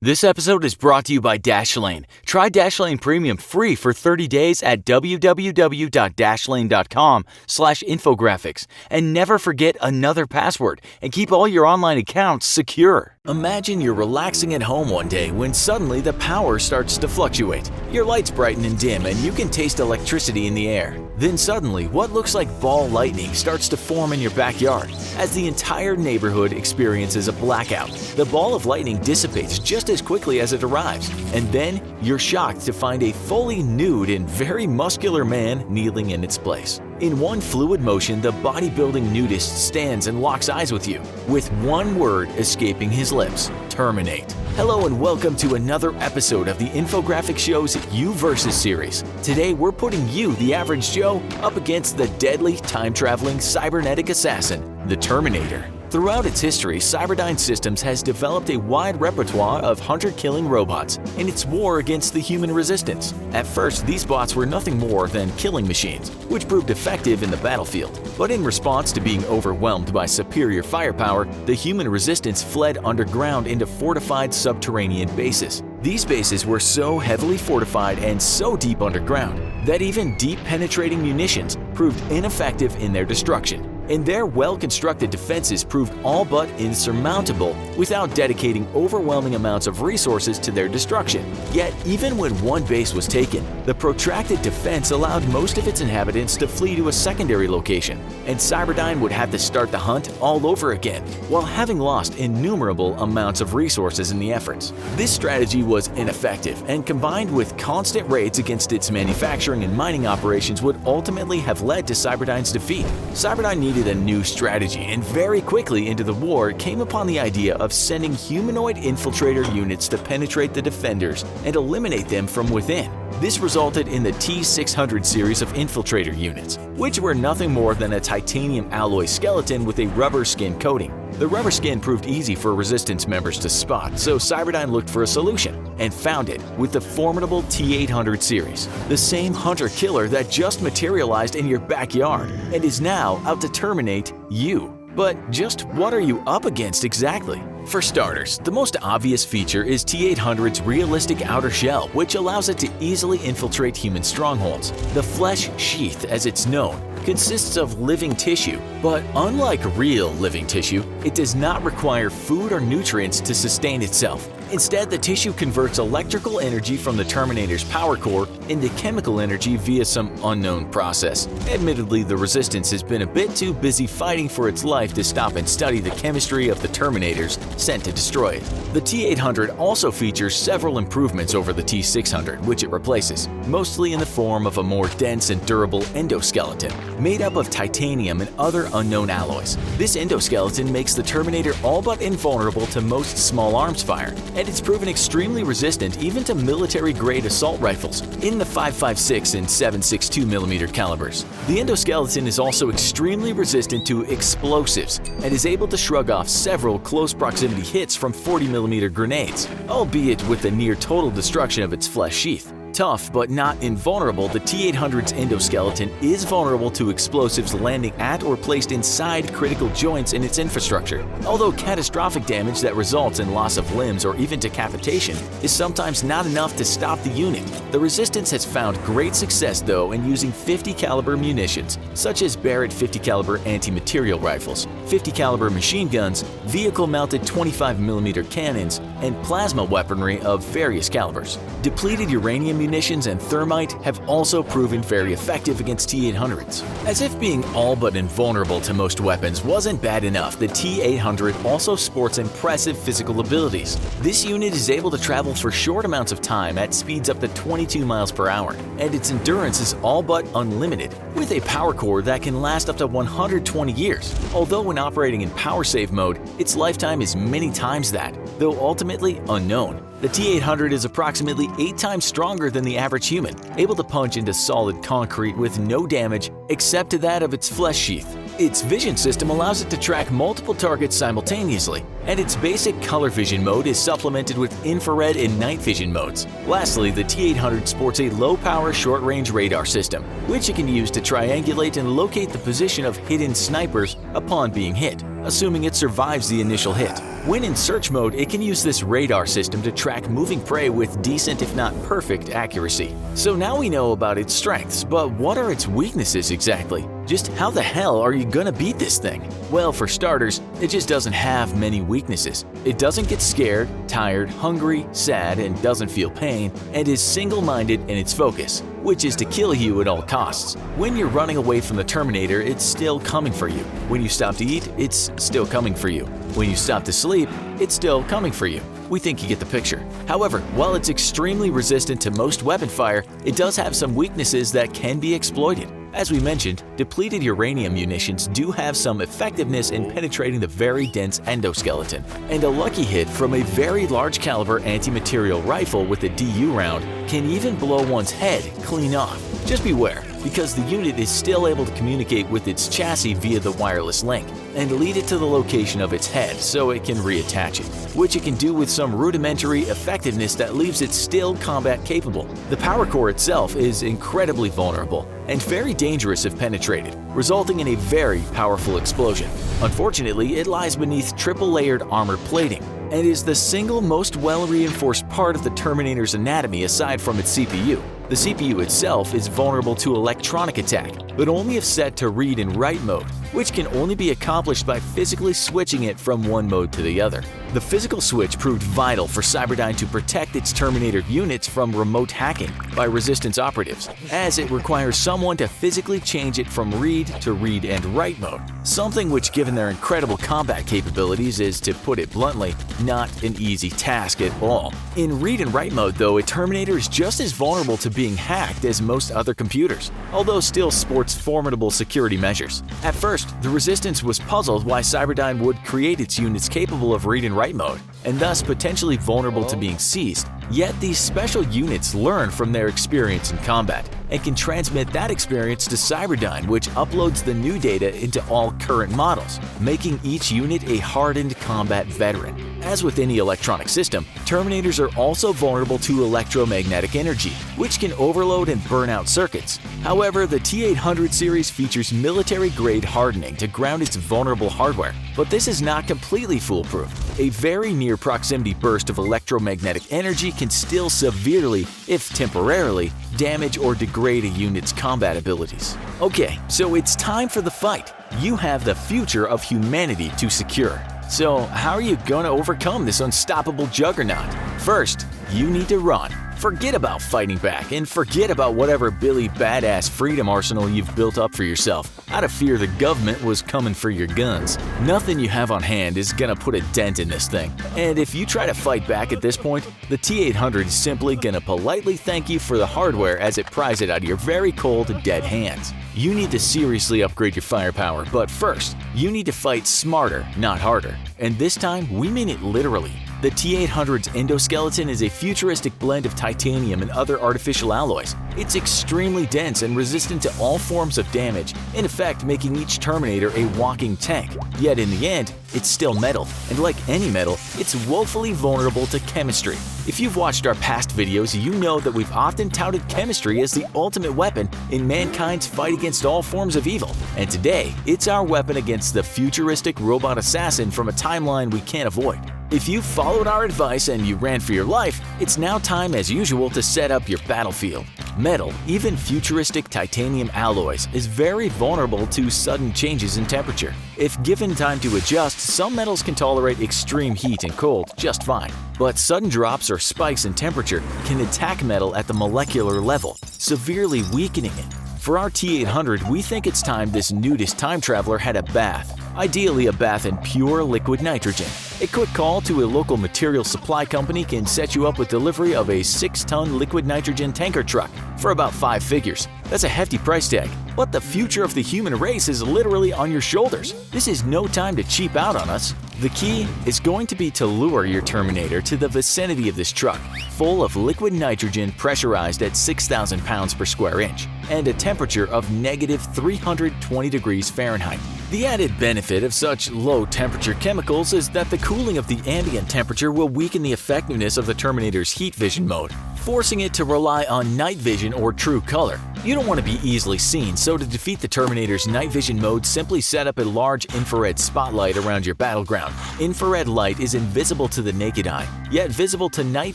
This episode is brought to you by Dashlane. Try Dashlane Premium free for 30 days at www.dashlane.com/infographics. And never forget another password and keep all your online accounts secure. Imagine you're relaxing at home one day when suddenly the power starts to fluctuate. Your lights brighten and dim and you can taste electricity in the air. Then suddenly, what looks like ball lightning starts to form in your backyard. As the entire neighborhood experiences a blackout, the ball of lightning dissipates just as quickly as it arrives, and then you're shocked to find a fully nude and very muscular man kneeling in its place. In one fluid motion, the bodybuilding nudist stands and locks eyes with you, with one word escaping his lips: terminate. Hello and welcome to another episode of the Infographics show's You vs. series. Today we're putting you, the average Joe, up against the deadly, time-traveling cybernetic assassin, the Terminator. Throughout its history, Cyberdine Systems has developed a wide repertoire of hunter-killing robots in its war against the human resistance. At first, these bots were nothing more than killing machines, which proved effective in the battlefield. But in response to being overwhelmed by superior firepower, the human resistance fled underground into fortified subterranean bases. These bases were so heavily fortified and so deep underground that even deep penetrating munitions proved ineffective in their destruction. And their well-constructed defenses proved all but insurmountable without dedicating overwhelming amounts of resources to their destruction. Yet, even when one base was taken, the protracted defense allowed most of its inhabitants to flee to a secondary location, and Cyberdine would have to start the hunt all over again, while having lost innumerable amounts of resources in the efforts. This strategy was ineffective, and combined with constant raids against its manufacturing and mining operations would ultimately have led to Cyberdine's defeat. Cyberdine needed a new strategy, and very quickly into the war came upon the idea of sending humanoid infiltrator units to penetrate the defenders and eliminate them from within. This resulted in the T-600 series of infiltrator units, which were nothing more than a titanium alloy skeleton with a rubber skin coating. The rubber skin proved easy for Resistance members to spot, so Cyberdine looked for a solution and found it with the formidable T-800 series, the same hunter-killer that just materialized in your backyard and is now out to terminate you. But just what are you up against exactly? For starters, the most obvious feature is T-800's realistic outer shell, which allows it to easily infiltrate human strongholds. The flesh sheath, as it's known, consists of living tissue, but unlike real living tissue, it does not require food or nutrients to sustain itself. Instead, the tissue converts electrical energy from the Terminator's power core into chemical energy via some unknown process. Admittedly, the Resistance has been a bit too busy fighting for its life to stop and study the chemistry of the Terminators sent to destroy it. The T-800 also features several improvements over the T-600, which it replaces, mostly in the form of a more dense and durable endoskeleton, made up of titanium and other unknown alloys. This endoskeleton makes the Terminator all but invulnerable to most small arms fire, and it's proven extremely resistant even to military-grade assault rifles in the 5.56 and 7.62mm calibers. The endoskeleton is also extremely resistant to explosives and is able to shrug off several close proximity hits from 40mm grenades, albeit with the near-total destruction of its flesh sheath. Tough but not invulnerable, the T-800's endoskeleton is vulnerable to explosives landing at or placed inside critical joints in its infrastructure. Although catastrophic damage that results in loss of limbs or even decapitation is sometimes not enough to stop the unit, the Resistance has found great success though in using 50 caliber munitions, such as Barrett 50 caliber anti-material rifles, 50 caliber machine guns, vehicle-mounted 25mm cannons, and plasma weaponry of various calibers. Depleted uranium munitions and thermite have also proven very effective against T-800s. As if being all but invulnerable to most weapons wasn't bad enough, the T-800 also sports impressive physical abilities. This unit is able to travel for short amounts of time at speeds up to 22 miles per hour, and its endurance is all but unlimited, with a power core that can last up to 120 years. Although when operating in power save mode, its lifetime is many times that, though ultimately unknown. The T-800 is approximately 8 times stronger than the average human, able to punch into solid concrete with no damage except to that of its flesh sheath. Its vision system allows it to track multiple targets simultaneously, and its basic color vision mode is supplemented with infrared and night vision modes. Lastly, the T-800 sports a low-power short-range radar system, which it can use to triangulate and locate the position of hidden snipers upon being hit. assuming it survives the initial hit. When in search mode, it can use this radar system to track moving prey with decent if not perfect accuracy. So now we know about its strengths, but what are its weaknesses exactly? Just how the hell are you gonna beat this thing? Well, for starters, it just doesn't have many weaknesses. It doesn't get scared, tired, hungry, sad, and doesn't feel pain, and is single-minded in its focus, which is to kill you at all costs. When you're running away from the Terminator, it's still coming for you. When you stop to eat, it's still coming for you. When you stop to sleep, it's still coming for you. We think you get the picture. However, while it's extremely resistant to most weapon fire, it does have some weaknesses that can be exploited. As we mentioned, depleted uranium munitions do have some effectiveness in penetrating the very dense endoskeleton, and a lucky hit from a very large caliber anti-material rifle with a DU round can even blow one's head clean off. Just beware, because the unit is still able to communicate with its chassis via the wireless link and lead it to the location of its head so it can reattach it, which it can do with some rudimentary effectiveness that leaves it still combat capable. The power core itself is incredibly vulnerable and very dangerous if penetrated, resulting in a very powerful explosion. Unfortunately, it lies beneath triple-layered armor plating and is the single most well-reinforced part of the Terminator's anatomy aside from its CPU. The CPU itself is vulnerable to electronic attack, but only if set to read and write mode, which can only be accomplished by physically switching it from one mode to the other. The physical switch proved vital for Cyberdine to protect its Terminator units from remote hacking by Resistance operatives, as it requires someone to physically change it from read to read and write mode, something which, given their incredible combat capabilities, is, to put it bluntly, not an easy task at all. In read and write mode though, a Terminator is just as vulnerable to being hacked as most other computers, although still sports formidable security measures. At first, the Resistance was puzzled why Cyberdine would create its units capable of read and write mode, and thus potentially vulnerable to being seized. Yet these special units learn from their experience in combat and can transmit that experience to Cyberdine, which uploads the new data into all current models, making each unit a hardened combat veteran. As with any electronic system, Terminators are also vulnerable to electromagnetic energy, which can overload and burn out circuits. However, the T800 series features military-grade hardening to ground its vulnerable hardware, but this is not completely foolproof. A very near proximity burst of electromagnetic energy can still severely, if temporarily, damage or degrade a unit's combat abilities. Okay, so it's time for the fight. You have the future of humanity to secure. So how are you going to overcome this unstoppable juggernaut? First, you need to run. Forget about fighting back and forget about whatever Billy badass freedom arsenal you've built up for yourself out of fear the government was coming for your guns. Nothing you have on hand is gonna put a dent in this thing. And if you try to fight back at this point, the T800 is simply gonna politely thank you for the hardware as it pries it out of your very cold, dead hands. You need to seriously upgrade your firepower, but first, you need to fight smarter, not harder. And this time, we mean it literally. The T800's endoskeleton is a futuristic blend of titanium and other artificial alloys. It's extremely dense and resistant to all forms of damage, in effect making each Terminator a walking tank. Yet in the end, it's still metal, and like any metal, it's woefully vulnerable to chemistry. If you've watched our past videos, you know that we've often touted chemistry as the ultimate weapon in mankind's fight against all forms of evil. And today, it's our weapon against the futuristic robot assassin from a timeline we can't avoid. If you followed our advice and you ran for your life, it's now time as usual to set up your battlefield. Metal, even futuristic titanium alloys, is very vulnerable to sudden changes in temperature. If given time to adjust, some metals can tolerate extreme heat and cold just fine. But sudden drops or spikes in temperature can attack metal at the molecular level, severely weakening it. For our T800, we think it's time this nudist time traveler had a bath. Ideally a bath in pure liquid nitrogen. A quick call to a local material supply company can set you up with delivery of a 6-ton liquid nitrogen tanker truck for about 5 figures. That's a hefty price tag, but the future of the human race is literally on your shoulders. This is no time to cheap out on us. The key is going to be to lure your Terminator to the vicinity of this truck, full of liquid nitrogen pressurized at 6,000 pounds per square inch and a temperature of negative 320 degrees Fahrenheit. The added benefit of such low-temperature chemicals is that the cooling of the ambient temperature will weaken the effectiveness of the Terminator's heat vision mode, forcing it to rely on night vision or true color. You don't want to be easily seen, so to defeat the Terminator's night vision mode, simply set up a large infrared spotlight around your battleground. Infrared light is invisible to the naked eye, yet visible to night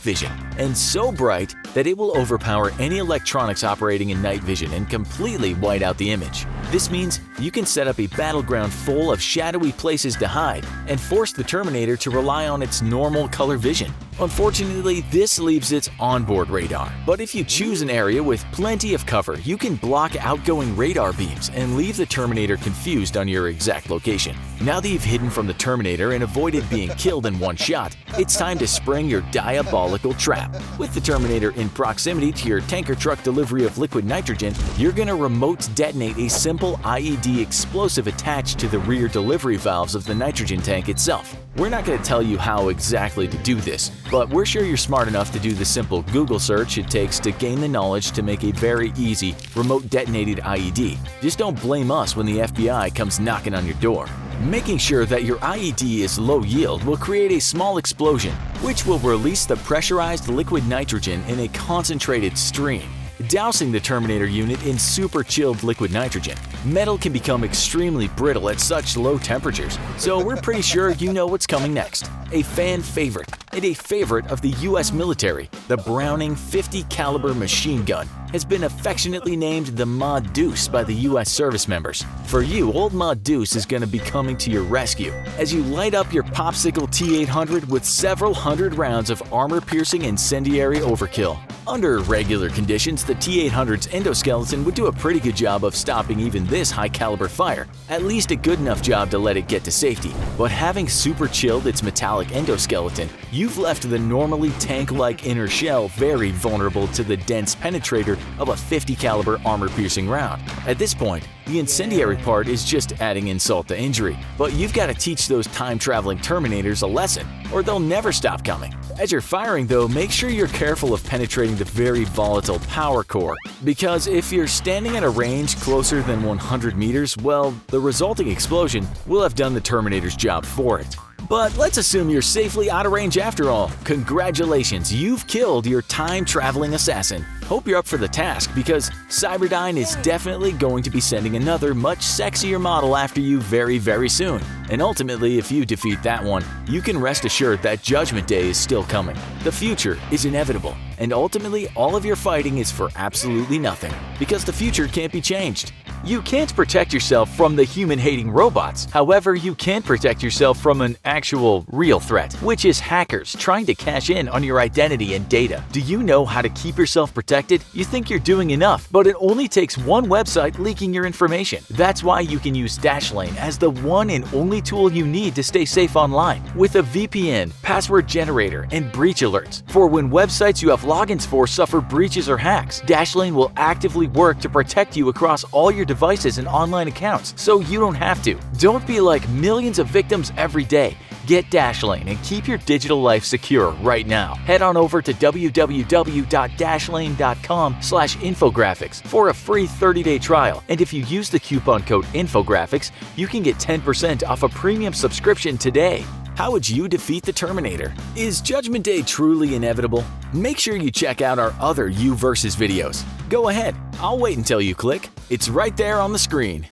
vision, and so bright that it will overpower any electronics operating in night vision and completely white out the image. This means you can set up a battleground full of shadowy places to hide and force the Terminator to rely on its normal color vision. Unfortunately, this leaves its onboard radar. But if you choose an area with plenty of cover, you can block outgoing radar beams and leave the Terminator confused on your exact location. Now that you've hidden from the Terminator and avoided being killed in one shot, it's time to spring your diabolical trap. With the Terminator in proximity to your tanker truck delivery of liquid nitrogen, you're gonna remote detonate a simple IED explosive attached to the rear delivery valves of the nitrogen tank itself. We're not gonna tell you how exactly to do this, but we're sure you're smart enough to do the simple Google search it takes to gain the knowledge to make a very easy, remote detonated IED. Just don't blame us when the FBI comes knocking on your door. Making sure that your IED is low yield will create a small explosion, which will release the pressurized liquid nitrogen in a concentrated stream, dousing the Terminator unit in super chilled liquid nitrogen. Metal can become extremely brittle at such low temperatures, so we're pretty sure you know what's coming next. A fan favorite and a favorite of the US military, the Browning .50 caliber machine gun has been affectionately named the Ma Deuce by the US service members. For you, old Ma Deuce is going to be coming to your rescue as you light up your popsicle T-800 with several hundred rounds of armor-piercing incendiary overkill. Under regular conditions, the T-800's endoskeleton would do a pretty good job of stopping even this high-caliber fire, at least a good enough job to let it get to safety. But having super chilled its metallic endoskeleton, you've left the normally tank-like inner shell very vulnerable to the dense penetrator of a .50 caliber armor-piercing round. At this point, the incendiary part is just adding insult to injury, but you've got to teach those time-traveling Terminators a lesson, or they'll never stop coming. As you're firing though, make sure you're careful of penetrating the very volatile power core, because if you're standing at a range closer than 100 meters, well, the resulting explosion will have done the Terminator's job for it. But let's assume you're safely out of range after all. Congratulations, you've killed your time-traveling assassin. Hope you're up for the task, because Cyberdine is definitely going to be sending another much sexier model after you very, very soon. And ultimately, if you defeat that one, you can rest assured that Judgment Day is still coming. The future is inevitable, and ultimately all of your fighting is for absolutely nothing, because the future can't be changed. You can't protect yourself from the human-hating robots. However, you can protect yourself from an actual, real threat, which is hackers trying to cash in on your identity and data. Do you know how to keep yourself protected? You think you're doing enough, but it only takes one website leaking your information. That's why you can use Dashlane as the one and only tool you need to stay safe online. With a VPN, password generator, and breach alerts. For when websites you have logins for suffer breaches or hacks, Dashlane will actively work to protect you across all your devices and online accounts, so you don't have to. Don't be like millions of victims every day. Get Dashlane and keep your digital life secure right now. Head on over to www.dashlane.com/infographics for a free 30-day trial. And if you use the coupon code Infographics, you can get 10% off a premium subscription today. How would you defeat the Terminator? Is Judgment Day truly inevitable? Make sure you check out our other You vs. videos. Go ahead, I'll wait until you click. It's right there on the screen.